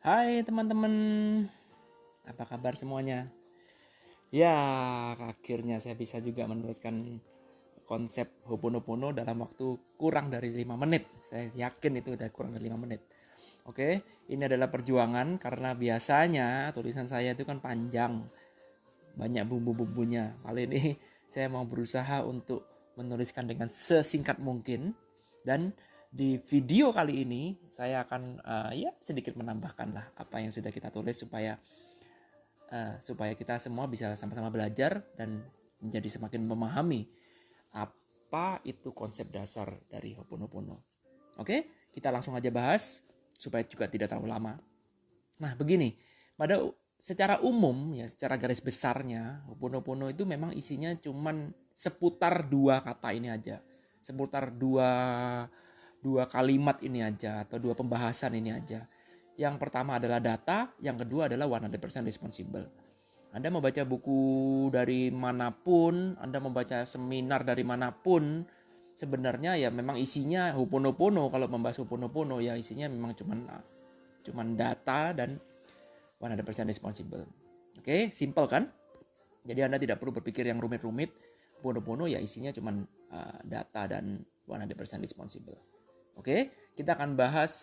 Hai teman-teman, apa kabar semuanya? Ya, akhirnya saya bisa juga menuliskan konsep Ho'oponopono dalam waktu kurang dari 5 menit. Saya yakin itu udah kurang dari 5 menit. Oke, ini adalah perjuangan karena biasanya tulisan saya itu kan panjang, banyak bumbu-bumbunya. Kali ini saya mau berusaha untuk menuliskan dengan sesingkat mungkin, dan di video kali ini saya akan ya sedikit menambahkan lah apa yang sudah kita tulis supaya kita semua bisa sama-sama belajar dan menjadi semakin memahami apa itu konsep dasar dari Ho'oponopono. Oke, kita langsung aja bahas supaya juga tidak terlalu lama. Nah, begini, pada secara umum ya, secara garis besarnya Ho'oponopono itu memang isinya cuman seputar dua kata ini aja. Seputar dua kalimat ini aja atau dua pembahasan ini aja. Yang pertama adalah data, yang kedua adalah 100% responsible. Anda membaca buku dari manapun, Anda membaca seminar dari manapun, sebenarnya ya memang isinya Ho'oponopono. Kalau membahas Ho'oponopono ya isinya memang cuman data dan 100% responsible. Oke, simple kan? Jadi Anda tidak perlu berpikir yang rumit-rumit. Ho'oponopono ya isinya cuman data dan 100% responsible. Oke, kita akan bahas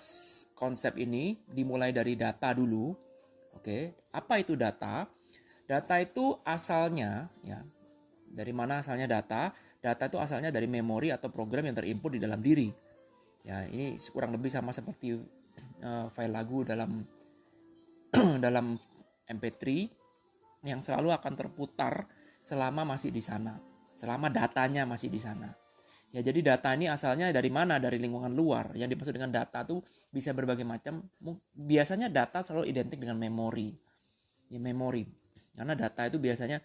konsep ini dimulai dari data dulu. Oke, apa itu data? Data itu asalnya ya, dari mana asalnya data? Data itu asalnya dari memori atau program yang terinput di dalam diri. Ya, ini kurang lebih sama seperti file lagu dalam dalam MP3 yang selalu akan terputar selama masih di sana, selama datanya masih di sana. Ya, jadi data ini asalnya dari mana? Dari lingkungan luar. Yang dimaksud dengan data tuh bisa berbagai macam. Biasanya data selalu identik dengan memori. Ya, memori. Karena data itu biasanya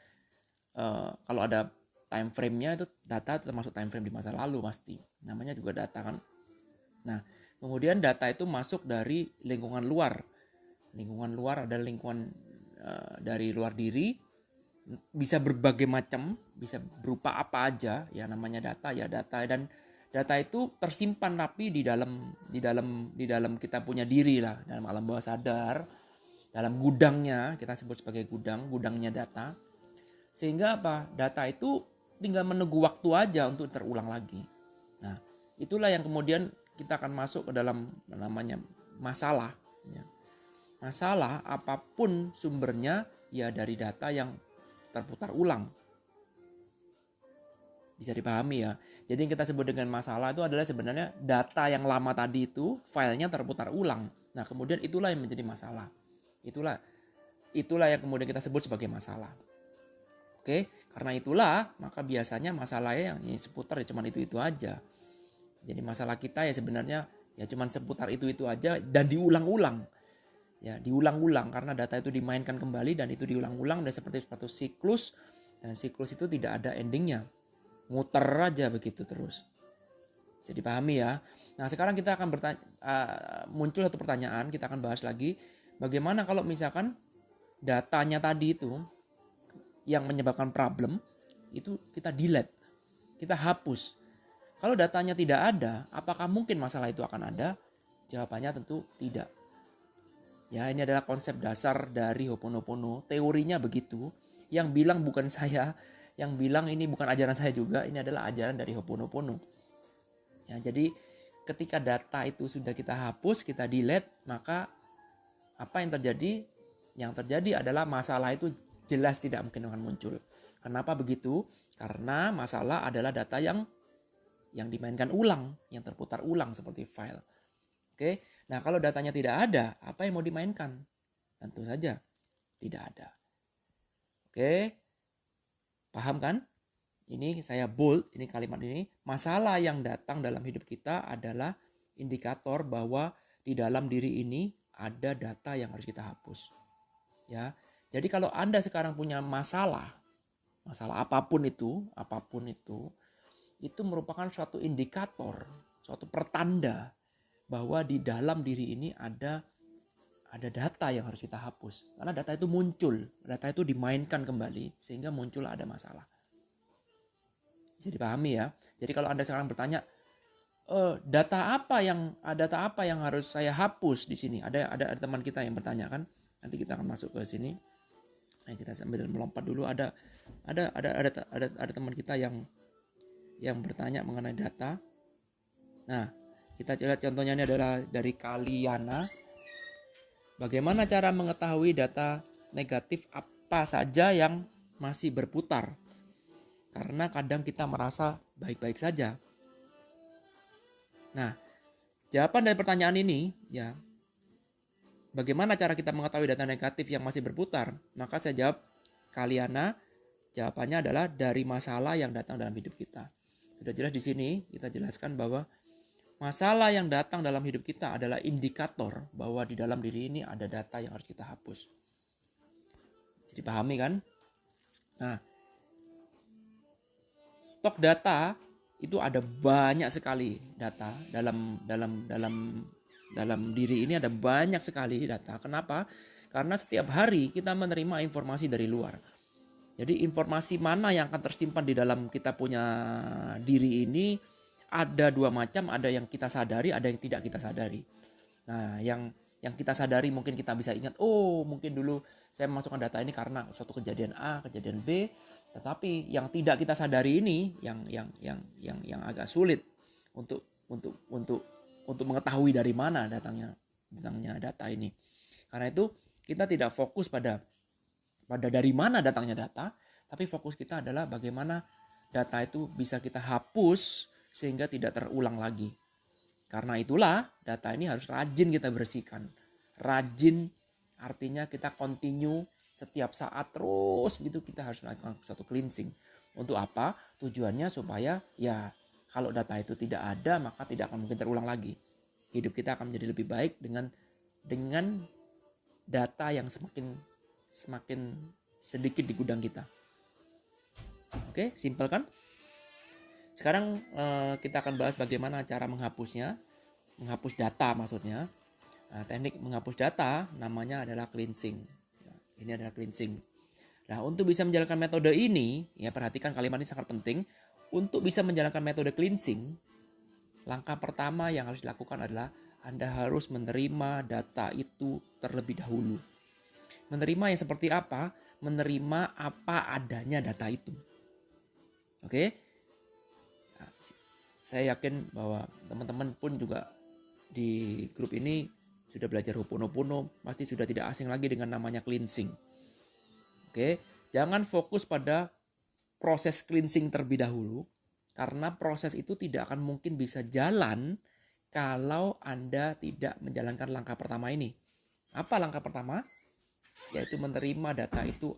kalau ada time frame-nya itu data termasuk time frame di masa lalu pasti. Namanya juga data kan. Nah, kemudian data itu masuk dari lingkungan luar. Lingkungan luar ada lingkungan dari luar diri, bisa berbagai macam, bisa berupa apa aja ya, namanya data ya data. Dan data itu tersimpan rapi di dalam kita punya diri lah, dalam alam bawah sadar, dalam gudangnya, kita sebut sebagai gudangnya data. Sehingga apa? Data itu tinggal menunggu waktu aja untuk terulang lagi. Nah, itulah yang kemudian kita akan masuk ke dalam namanya masalah ya. Masalah apapun sumbernya ya dari data yang terputar ulang. Bisa dipahami ya. Jadi yang kita sebut dengan masalah itu adalah sebenarnya data yang lama tadi itu filenya terputar ulang. Nah, kemudian itulah yang menjadi masalah. Itulah yang kemudian kita sebut sebagai masalah. Oke, karena itulah maka biasanya masalahnya yang seputar ya cuman itu aja. Jadi masalah kita ya sebenarnya ya cuman seputar itu aja dan diulang-ulang. Ya, diulang-ulang karena data itu dimainkan kembali dan itu diulang-ulang, dan seperti suatu siklus, dan siklus itu tidak ada endingnya, muter aja begitu terus. Bisa dipahami ya. Nah, sekarang kita akan muncul satu pertanyaan, kita akan bahas lagi bagaimana kalau misalkan datanya tadi itu yang menyebabkan problem itu kita delete, kita hapus. Kalau datanya tidak ada, apakah mungkin masalah itu akan ada? Jawabannya tentu tidak. Ya, ini adalah konsep dasar dari Ho'oponopono. Teorinya begitu. Yang bilang bukan saya, yang bilang ini bukan ajaran saya juga, ini adalah ajaran dari Ho'oponopono. Ya, jadi ketika data itu sudah kita hapus, kita delete, maka apa yang terjadi? Yang terjadi adalah masalah itu jelas tidak mungkin akan muncul. Kenapa begitu? Karena masalah adalah data yang dimainkan ulang, yang terputar ulang seperti file. Oke, nah kalau datanya tidak ada, apa yang mau dimainkan? Tentu saja tidak ada. Oke, paham kan? Ini saya bold, ini kalimat ini. Masalah yang datang dalam hidup kita adalah indikator bahwa di dalam diri ini ada data yang harus kita hapus. Ya, jadi kalau Anda sekarang punya masalah apapun itu merupakan suatu indikator, suatu pertanda bahwa di dalam diri ini ada data yang harus kita hapus. Karena data itu muncul, data itu dimainkan kembali sehingga muncul ada masalah. Bisa dipahami ya. Jadi kalau Anda sekarang bertanya, data apa yang harus saya hapus di sini? Ada teman kita yang bertanya kan. Nanti kita akan masuk ke sini. Nah, kita sambil melompat dulu. Ada teman kita yang bertanya mengenai data. Nah, kita lihat contohnya ini adalah dari Kaliana. Bagaimana cara mengetahui data negatif apa saja yang masih berputar? Karena kadang kita merasa baik-baik saja. Nah, jawaban dari pertanyaan ini, ya, bagaimana cara kita mengetahui data negatif yang masih berputar? Maka saya jawab, Kaliana, jawabannya adalah dari masalah yang datang dalam hidup kita. Sudah jelas di sini, kita jelaskan bahwa masalah yang datang dalam hidup kita adalah indikator bahwa di dalam diri ini ada data yang harus kita hapus. Jadi pahami kan? Nah, stok data itu ada banyak sekali data dalam diri ini, ada banyak sekali data. Kenapa? Karena setiap hari kita menerima informasi dari luar. Jadi informasi mana yang akan tersimpan di dalam kita punya diri ini ada dua macam, ada yang kita sadari, ada yang tidak kita sadari. Nah, yang kita sadari mungkin kita bisa ingat, oh mungkin dulu saya memasukkan data ini karena suatu kejadian A, kejadian B. Tetapi yang tidak kita sadari ini yang agak sulit untuk mengetahui dari mana datangnya data ini. Karena itu kita tidak fokus pada dari mana datangnya data, tapi fokus kita adalah bagaimana data itu bisa kita hapus sehingga tidak terulang lagi. Karena itulah data ini harus rajin kita bersihkan. Rajin artinya kita continue setiap saat terus gitu, kita harus melakukan suatu cleansing. Untuk apa? Tujuannya supaya ya kalau data itu tidak ada maka tidak akan mungkin terulang lagi. Hidup kita akan menjadi lebih baik dengan data yang semakin sedikit di gudang kita. Oke, simpel kan? Sekarang kita akan bahas bagaimana cara menghapusnya. Menghapus data maksudnya. Nah, teknik menghapus data namanya adalah cleansing. Ini adalah cleansing. Nah, untuk bisa menjalankan metode ini, ya perhatikan kalimat ini sangat penting. Untuk bisa menjalankan metode cleansing, langkah pertama yang harus dilakukan adalah Anda harus menerima data itu terlebih dahulu. Menerima yang seperti apa? Menerima apa adanya data itu. Oke? Nah, saya yakin bahwa teman-teman pun juga di grup ini sudah belajar Ho'oponopono, pasti sudah tidak asing lagi dengan namanya cleansing. Oke, jangan fokus pada proses cleansing terlebih dahulu, karena proses itu tidak akan mungkin bisa jalan kalau Anda tidak menjalankan langkah pertama ini. Apa langkah pertama? Yaitu menerima data itu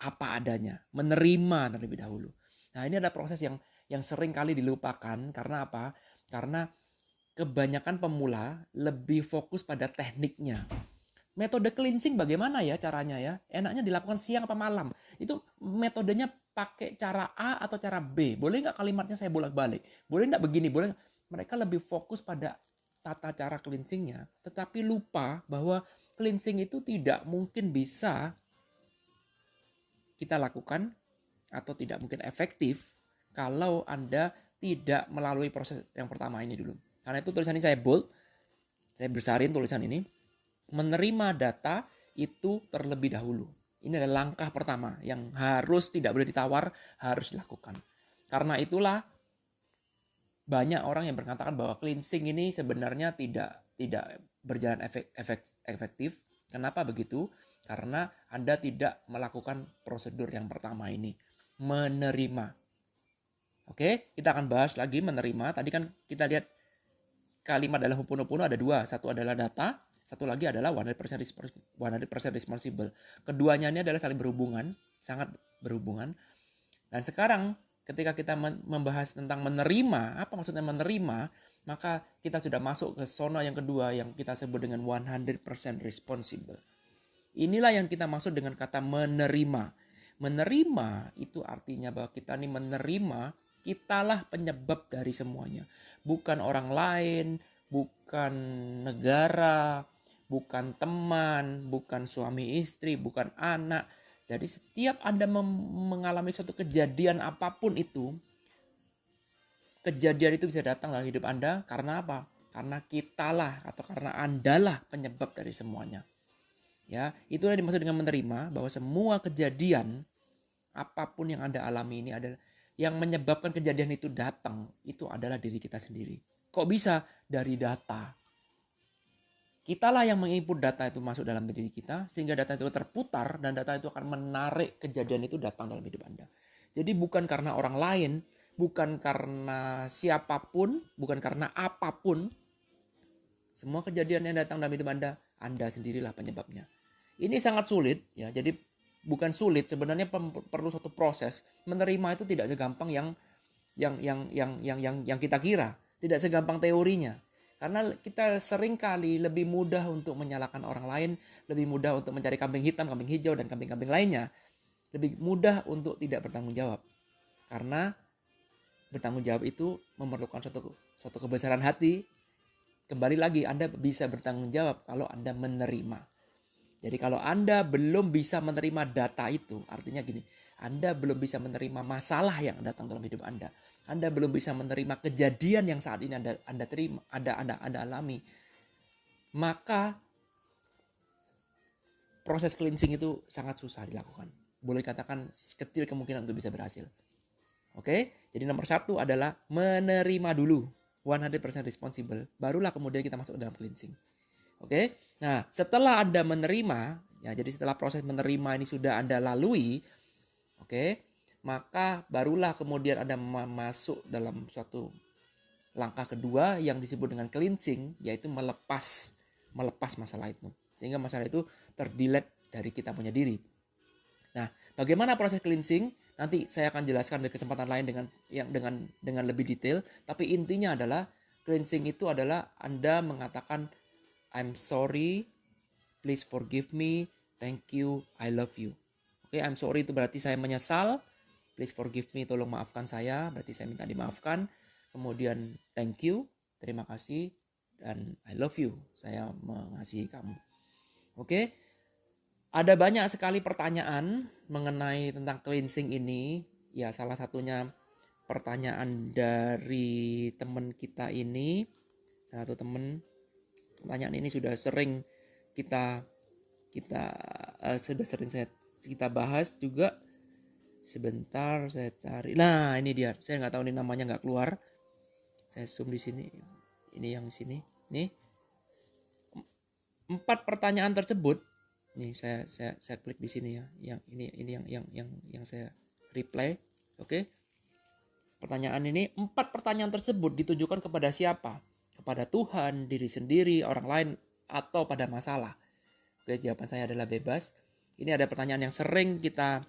apa adanya, menerima terlebih dahulu. Nah, ini ada proses yang sering kali dilupakan. Karena apa? Karena kebanyakan pemula lebih fokus pada tekniknya. Metode cleansing bagaimana ya caranya ya? Enaknya dilakukan siang apa malam? Itu metodenya pakai cara A atau cara B? Boleh nggak kalimatnya saya bolak-balik? Boleh nggak begini? Boleh? Mereka lebih fokus pada tata cara cleansingnya, tetapi lupa bahwa cleansing itu tidak mungkin bisa kita lakukan atau tidak mungkin efektif kalau Anda tidak melalui proses yang pertama ini dulu. Karena itu tulisan ini saya bold, saya besarin tulisan ini. Menerima data itu terlebih dahulu. Ini adalah langkah pertama yang harus tidak boleh ditawar, harus dilakukan. Karena itulah banyak orang yang berkatakan bahwa cleansing ini sebenarnya tidak berjalan efektif. Kenapa begitu? Karena Anda tidak melakukan prosedur yang pertama ini, menerima. Oke, kita akan bahas lagi menerima. Tadi kan kita lihat kalimat dalam Ho'oponopono ada dua. Satu adalah data, satu lagi adalah 100% responsible. Keduanya ini adalah saling berhubungan, sangat berhubungan. Dan sekarang ketika kita membahas tentang menerima, apa maksudnya menerima, maka kita sudah masuk ke zona yang kedua yang kita sebut dengan 100% responsible. Inilah yang kita maksud dengan kata menerima. Menerima itu artinya bahwa kita ini menerima, kitalah penyebab dari semuanya. Bukan orang lain, bukan negara, bukan teman, bukan suami istri, bukan anak. Jadi setiap Anda mengalami suatu kejadian apapun itu, kejadian itu bisa datang dalam hidup Anda karena apa? Karena kitalah atau karena Andalah penyebab dari semuanya. Ya, itu yang dimaksud dengan menerima, bahwa semua kejadian apapun yang Anda alami ini adalah yang menyebabkan kejadian itu datang, itu adalah diri kita sendiri. Kok bisa? Dari data. Kitalah yang menginput data itu masuk dalam diri kita, sehingga data itu terputar, dan data itu akan menarik kejadian itu datang dalam hidup Anda. Jadi bukan karena orang lain, bukan karena siapapun, bukan karena apapun, semua kejadian yang datang dalam hidup Anda sendirilah penyebabnya. Ini sangat sulit, ya. Jadi bukan sulit, sebenarnya perlu suatu proses. Menerima itu tidak segampang yang kita kira, tidak segampang teorinya. Karena kita sering kali lebih mudah untuk menyalahkan orang lain, lebih mudah untuk mencari kambing hitam, kambing hijau, dan kambing-kambing lainnya. Lebih mudah untuk tidak bertanggung jawab. Karena bertanggung jawab itu memerlukan suatu kebesaran hati. Kembali lagi, Anda bisa bertanggung jawab kalau Anda menerima. Jadi kalau Anda belum bisa menerima data itu, artinya gini, Anda belum bisa menerima masalah yang datang dalam hidup Anda. Anda belum bisa menerima kejadian yang saat ini Anda terima, Anda alami. Maka proses cleansing itu sangat susah dilakukan. Boleh katakan kecil kemungkinan untuk bisa berhasil. Oke, jadi nomor 1 adalah menerima dulu. 100% responsible. Barulah kemudian kita masuk dalam cleansing. Oke, nah setelah Anda menerima, ya jadi setelah proses menerima ini sudah Anda lalui, oke, maka barulah kemudian Anda masuk dalam suatu langkah kedua yang disebut dengan cleansing, yaitu melepas masalah itu. Sehingga masalah itu terdelete dari kita punya diri. Nah, bagaimana proses cleansing? Nanti saya akan jelaskan di kesempatan lain dengan lebih detail. Tapi intinya adalah cleansing itu adalah Anda mengatakan I'm sorry, please forgive me, thank you, I love you. Oke, I'm sorry itu berarti saya menyesal, please forgive me, tolong maafkan saya, berarti saya minta dimaafkan. Kemudian thank you, terima kasih, dan I love you, saya mengasihi kamu. Oke, ada banyak sekali pertanyaan mengenai tentang cleansing ini. Ya, salah satunya pertanyaan dari teman kita ini, salah satu teman. Pertanyaan ini sudah sering kita bahas juga. Sebentar saya cari. Nah, ini dia. Saya nggak tahu ini namanya nggak keluar. Saya zoom di sini. Ini yang sini. Nih. 4 pertanyaan tersebut. Nih saya klik di sini ya. Yang ini yang saya reply. Oke. Pertanyaan ini, 4 pertanyaan tersebut ditujukan kepada siapa? Kepada Tuhan, diri sendiri, orang lain, atau pada masalah? Oke, jawaban saya adalah bebas. Ini ada pertanyaan yang sering kita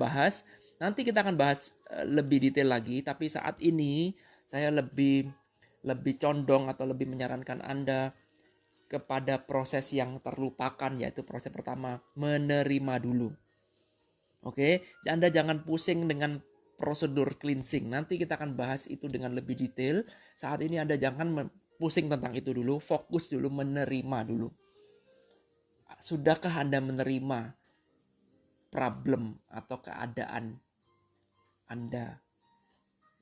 bahas. Nanti kita akan bahas lebih detail lagi. Tapi saat ini saya lebih condong atau lebih menyarankan Anda kepada proses yang terlupakan, yaitu proses pertama, menerima dulu. Oke, Anda jangan pusing dengan prosedur cleansing. Nanti kita akan bahas itu dengan lebih detail. Saat ini Anda jangan pusing tentang itu dulu. Fokus dulu, menerima dulu. Sudahkah Anda menerima problem atau keadaan Anda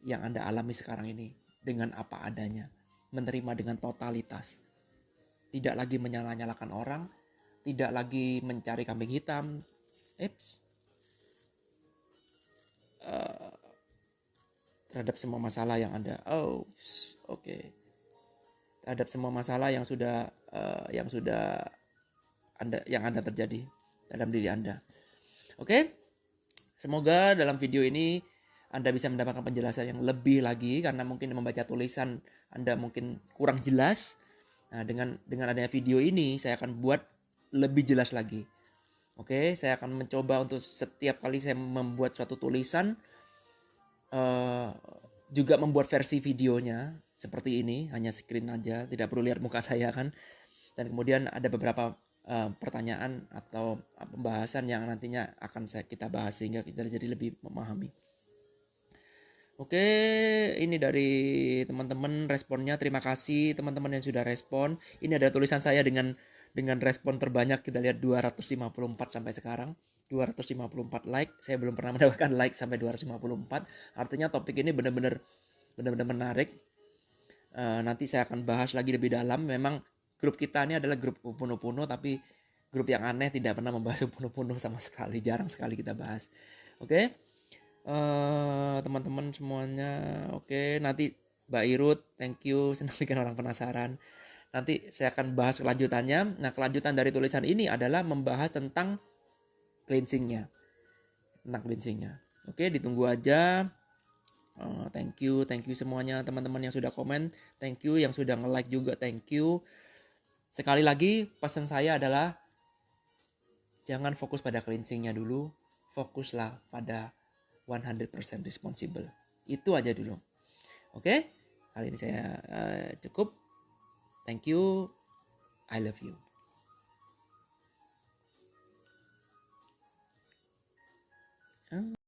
yang Anda alami sekarang ini dengan apa adanya? Menerima dengan totalitas. Tidak lagi menyalah-nyalakan orang. Tidak lagi mencari kambing hitam. Terhadap semua masalah yang Anda terhadap semua masalah yang Anda terjadi dalam diri Anda. Oke? Semoga dalam video ini Anda bisa mendapatkan penjelasan yang lebih lagi, karena mungkin membaca tulisan Anda mungkin kurang jelas. Nah, dengan adanya video ini saya akan buat lebih jelas lagi. Oke, saya akan mencoba untuk setiap kali saya membuat suatu tulisan juga membuat versi videonya seperti ini, hanya screen aja, tidak perlu lihat muka saya kan. Dan kemudian ada beberapa pertanyaan atau pembahasan yang nantinya akan kita bahas sehingga kita jadi lebih memahami. Oke, ini dari teman-teman responnya. Terima kasih teman-teman yang sudah respon. Ini ada tulisan saya dengan respon terbanyak, kita lihat 254 sampai sekarang. 254 like. Saya belum pernah mendapatkan like sampai 254. Artinya topik ini benar-benar benar-benar menarik. Nanti saya akan bahas lagi lebih dalam. Memang grup kita ini adalah grup Ho'oponopono, tapi grup yang aneh, tidak pernah membahas Ho'oponopono sama sekali. Jarang sekali kita bahas. Oke, teman-teman semuanya. Oke, nanti Mbak Irut, thank you. Senang bikin orang penasaran. Nanti saya akan bahas kelanjutannya. Nah, kelanjutan dari tulisan ini adalah membahas tentang cleansingnya. Oke, ditunggu aja. Thank you semuanya teman-teman yang sudah komen, thank you yang sudah nge-like juga, thank you. Sekali lagi pesan saya adalah jangan fokus pada cleansingnya dulu, fokuslah pada 100% responsible. Itu aja dulu. Oke, kali ini saya cukup. Thank you, I love you.